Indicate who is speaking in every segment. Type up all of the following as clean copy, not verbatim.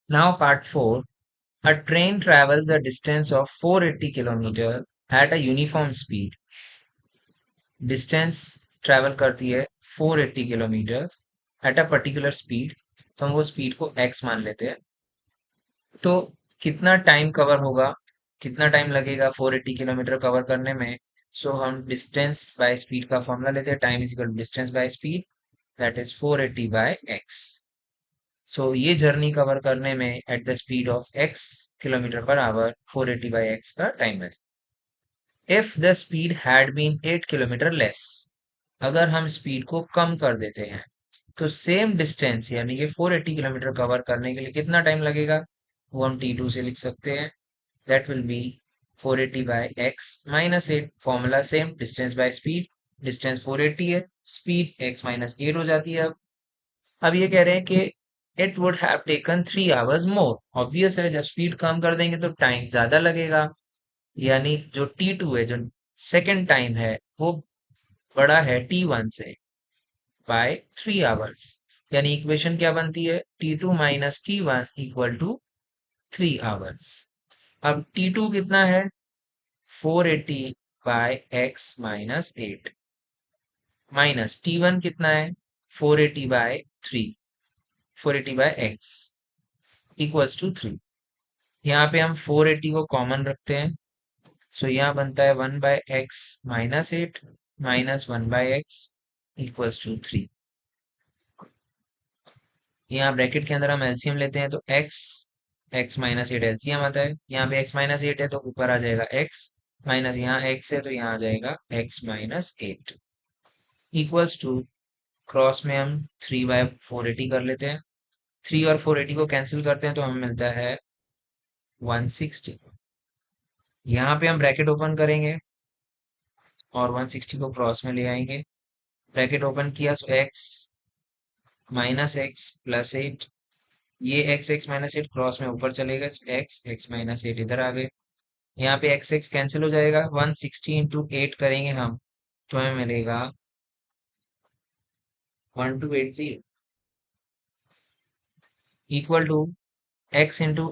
Speaker 1: Now part 4. A train travels a distance of 480 km at a uniform speed. Distance travel करती है 480 kilometre at a particular speed, तो हम वो speed को x मान लेते हैं। तो कितना टाइम कवर होगा, कितना टाइम लगेगा 480 किलोमीटर कवर करने में? सो हम डिस्टेंस बाय स्पीड का फॉर्मूला लेते हैं, time is equal to distance by speed, that is 480 by x। So ये जर्नी कवर करने में at the speed of x kilometre per hour 480 by x का टाइम लगेगा। If the speed had been 8 kilometre less, अगर हम speed को कम कर देते हैं तो सेम डिस्टेंस यानी कि 480 किलोमीटर कवर करने के लिए कितना टाइम लगेगा, वो हम t2 से लिख सकते हैं। That will be 480 by x minus 8। Formula same, distance by speed, distance 480 है, स्पीड x माइनस 8 हो जाती है। अब ये कह रहे हैं कि it would have taken 3 hours more. Obvious है, जब स्पीड कम कर देंगे तो टाइम ज्यादा लगेगा, यानी जो t2 है, जो सेकंड टाइम है, वो बड़ा है t1 से बाय 3 आवर्स। यानी इक्वेशन क्या बनती है, t2 minus t1 equal to 3 hours. अब t2 कितना है, 480 by x minus 8, minus t1 कितना है, 480 by 3, 480 by x equals to 3। यहाँ पे हम 480 को कॉमन रखते हैं, सो यहाँ बनता है 1 by x minus 8 minus 1 by x equals to 3। यहाँ ब्रैकेट के अंदर हम एलसीएम लेते हैं तो x माइनस 8 एलसीएम आता है। यहाँ पे x माइनस 8 है तो ऊपर आ जाएगा x, माइनस यहाँ x है तो यहाँ आ जाएगा x minus 8 equals to, cross में हम 3/480 कर लेते हैं, 3 और 480 को कैंसिल करते हैं तो हमें मिलता है 160। यहाँ पे हम ब्रैकेट ओपन करेंगे और 160 को क्रॉस में ले आएंगे। ब्रैकेट ओपन किया तो x माइनस एक्स प्लस 8, ये x माइनस 8 क्रॉस में ऊपर चलेगा, x माइनस 8 इधर आ गए। यहाँ पे x कैंसिल हो जाएगा, 160 इंटू 8 करेंगे हम तो हमें मिलेगा 1280 equal to x into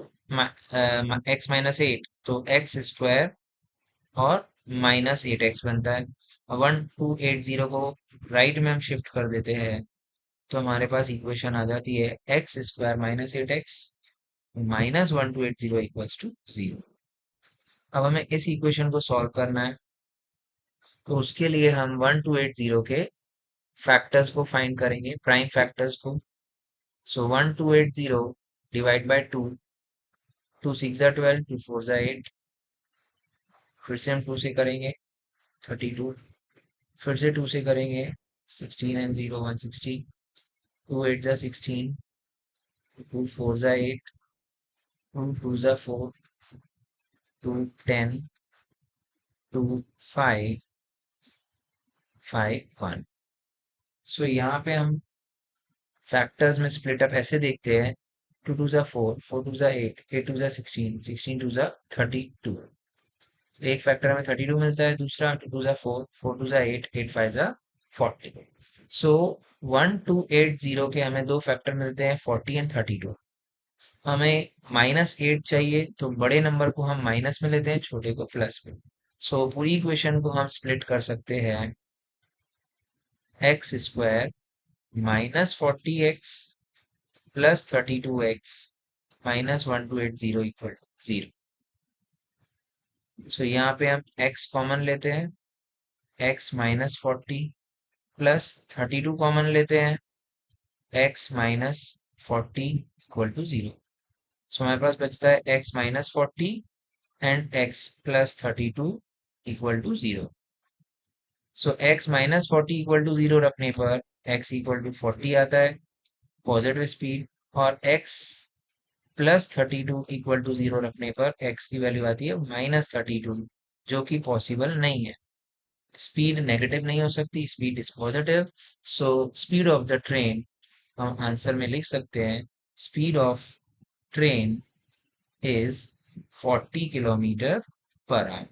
Speaker 1: x minus 8, तो x स्क्वायर और माइनस 8x बनता है। 1280 को राइट में हम शिफ्ट कर देते हैं तो हमारे पास इक्वेशन आ जाती है x square minus 8x minus 1280 equals to 0। अब हमें इस इक्वेशन को सॉल्व करना है, तो उसके लिए हम 1280 के फैक्टर्स को फाइंड करेंगे, प्राइम फैक्टर्स को। सो 1280 डिवाइड बाय 2, 2 6 12, 2 4 8, फिर से हम 2 से करेंगे 32, फिर से 2 से करेंगे 16 एंड 0 160, 2 8 16, 2 4 8, 2 2 4, 2 10, 2 5 5 1। सो यहाँ पे हम फैक्टर्स में स्प्लिट अप ऐसे देखते हैं, 2 2 4, 4 2 8, 8 2 16, 16 2 32। एक फैक्टर हमें 32 मिलता है, दूसरा 2 2 4, 4 2 8, 8 5 40। सो 1280 के हमें दो फैक्टर मिलते हैं, 40 एंड 32। हमें माइनस 8 चाहिए तो बड़े नंबर को हम माइनस में लेते हैं, छोटे को प्लस में। सो पूरी इक्वेशन को हम स्प्लिट कर सकते हैं, x square minus 40x plus 32x minus 1280 equal 0। सो यहाँ पे हम x कॉमन लेते हैं, x माइनस 40 प्लस 32 कॉमन लेते हैं, x minus 40 equal to 0। So हमारे पास बचता है x minus 40 and x plus 32 equal to 0। So x minus 40 equal to 0 रखने पर x इक्वल टू 40 आता है, पॉजिटिव स्पीड, और x प्लस 32 इक्वल टू 0 रखने पर x की वैल्यू आती है माइनस 32, जो कि पॉसिबल नहीं है। स्पीड नेगेटिव नहीं हो सकती, speed is positive. So speed of the train हम आंसर में लिख सकते हैं, speed of train is 40 kilometre per our.